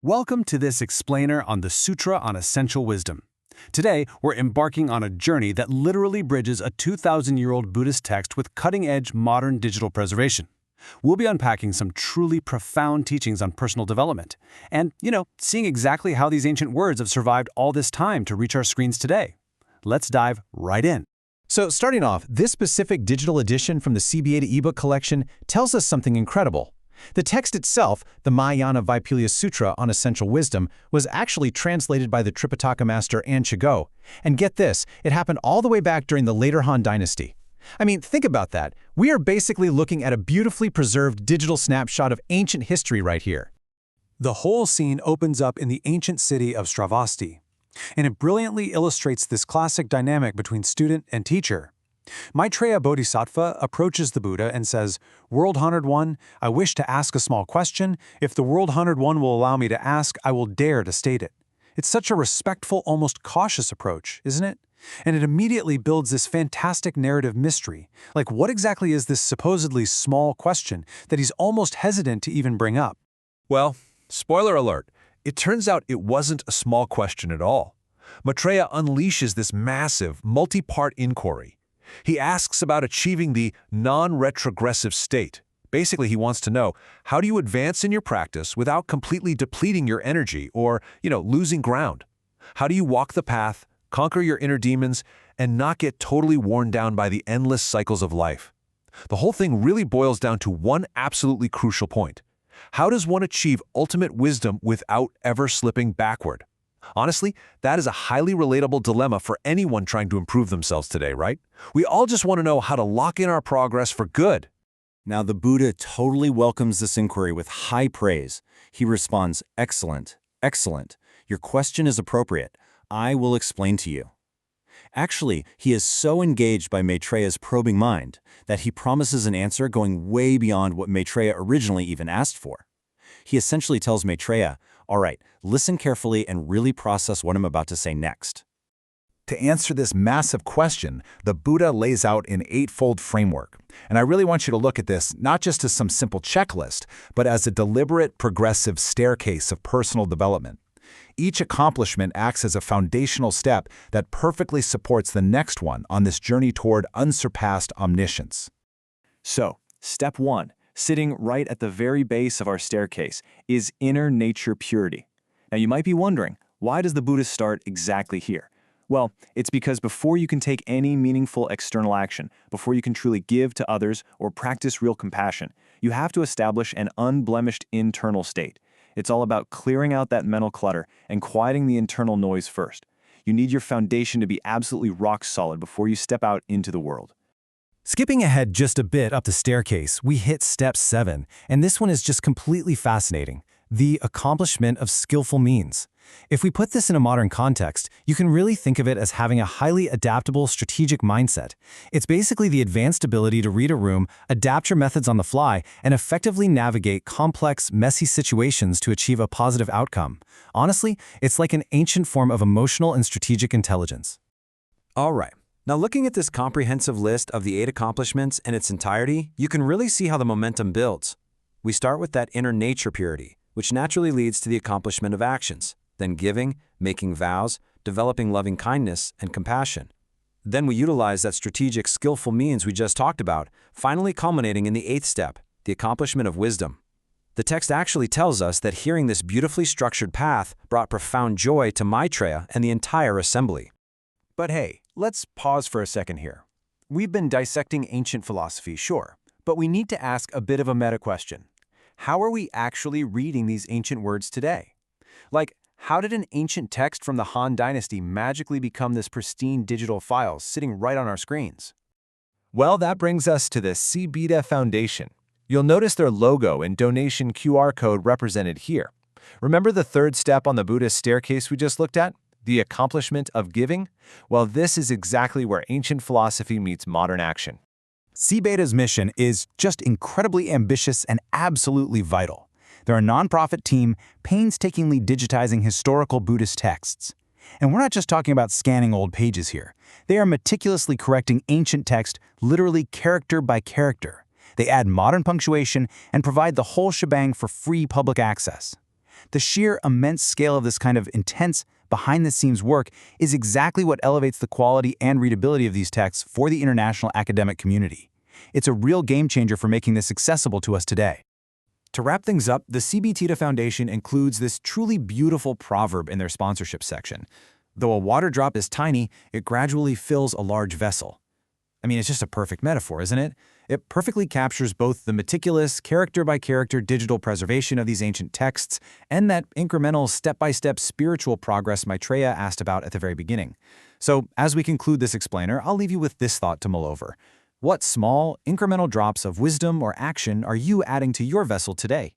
Welcome to this explainer on the Sūtra on Essential Wisdom. Today, we're embarking on a journey that literally bridges a 2,000-year-old Buddhist text with cutting-edge modern digital preservation. We'll be unpacking some truly profound teachings on personal development and, seeing exactly how these ancient words have survived all this time to reach our screens today. Let's dive right in. So starting off, this specific digital edition from the CBA to ebook collection tells us something incredible. The text itself, the Mahāyāna Vaipulya Sutra on Essential Wisdom, was actually translated by the Tripitaka master An Shigao. And get this, it happened all the way back during the Later Han Dynasty. I mean, think about that. We are basically looking at a beautifully preserved digital snapshot of ancient history right here. The whole scene opens up in the ancient city of Sravasti, and it brilliantly illustrates this classic dynamic between student and teacher. Maitreya Bodhisattva approaches the Buddha and says, "World-honored one, I wish to ask a small question. If the world-honored one will allow me to ask, I will dare to state it." It's such a respectful, almost cautious approach, isn't it? And it immediately builds this fantastic narrative mystery. Like, what exactly is this supposedly small question that he's almost hesitant to even bring up? Well, spoiler alert, it turns out it wasn't a small question at all. Maitreya unleashes this massive, multi-part inquiry. He asks about achieving the non-retrogressive state. Basically, he wants to know, how do you advance in your practice without completely depleting your energy or, losing ground? How do you walk the path, conquer your inner demons, and not get totally worn down by the endless cycles of life? The whole thing really boils down to one absolutely crucial point. How does one achieve ultimate wisdom without ever slipping backward? Honestly, that is a highly relatable dilemma for anyone trying to improve themselves today, right? We all just want to know how to lock in our progress for good. Now, the Buddha totally welcomes this inquiry with high praise. He responds, "Excellent, excellent. Your question is appropriate. I will explain to you." Actually, he is so engaged by Maitreya's probing mind that he promises an answer going way beyond what Maitreya originally even asked for. He essentially tells Maitreya, "All right, listen carefully and really process what I'm about to say next." To answer this massive question, the Buddha lays out an eightfold framework. And I really want you to look at this not just as some simple checklist, but as a deliberate, progressive staircase of personal development. Each accomplishment acts as a foundational step that perfectly supports the next one on this journey toward unsurpassed omniscience. So, step 1, sitting right at the very base of our staircase, is inner nature purity. Now, you might be wondering, why does the Buddha start exactly here? Well, it's because before you can take any meaningful external action, before you can truly give to others or practice real compassion, you have to establish an unblemished internal state. It's all about clearing out that mental clutter and quieting the internal noise first. You need your foundation to be absolutely rock solid before you step out into the world. Skipping ahead just a bit up the staircase, we hit step 7, and this one is just completely fascinating: the accomplishment of skillful means. If we put this in a modern context, you can really think of it as having a highly adaptable strategic mindset. It's basically the advanced ability to read a room, adapt your methods on the fly, and effectively navigate complex, messy situations to achieve a positive outcome. Honestly, it's like an ancient form of emotional and strategic intelligence. All right. Now, looking at this comprehensive list of the 8 accomplishments in its entirety, you can really see how the momentum builds. We start with that inner nature purity, which naturally leads to the accomplishment of actions, then giving, making vows, developing loving kindness and compassion. Then we utilize that strategic, skillful means we just talked about, finally culminating in the 8th step, the accomplishment of wisdom. The text actually tells us that hearing this beautifully structured path brought profound joy to Maitreya and the entire assembly. But hey, let's pause for a second here. We've been dissecting ancient philosophy, sure, but we need to ask a bit of a meta question. How are we actually reading these ancient words today? Like, how did an ancient text from the Han Dynasty magically become this pristine digital file sitting right on our screens? Well, that brings us to the CBA Foundation. You'll notice their logo and donation QR code represented here. Remember the 3rd step on the Buddhist staircase we just looked at? The accomplishment of giving? Well, this is exactly where ancient philosophy meets modern action. CBETA's mission is just incredibly ambitious and absolutely vital. They're a nonprofit team painstakingly digitizing historical Buddhist texts. And we're not just talking about scanning old pages here. They are meticulously correcting ancient text literally character by character. They add modern punctuation and provide the whole shebang for free public access. The sheer immense scale of this kind of intense, behind-the-scenes work is exactly what elevates the quality and readability of these texts for the international academic community. It's a real game-changer for making this accessible to us today. To wrap things up, the CBTTA Foundation includes this truly beautiful proverb in their sponsorship section. Though a water drop is tiny, it gradually fills a large vessel. I mean, it's just a perfect metaphor, isn't it? It perfectly captures both the meticulous, character-by-character digital preservation of these ancient texts and that incremental, step-by-step spiritual progress Maitreya asked about at the very beginning. So, as we conclude this explainer, I'll leave you with this thought to mull over. What small, incremental drops of wisdom or action are you adding to your vessel today?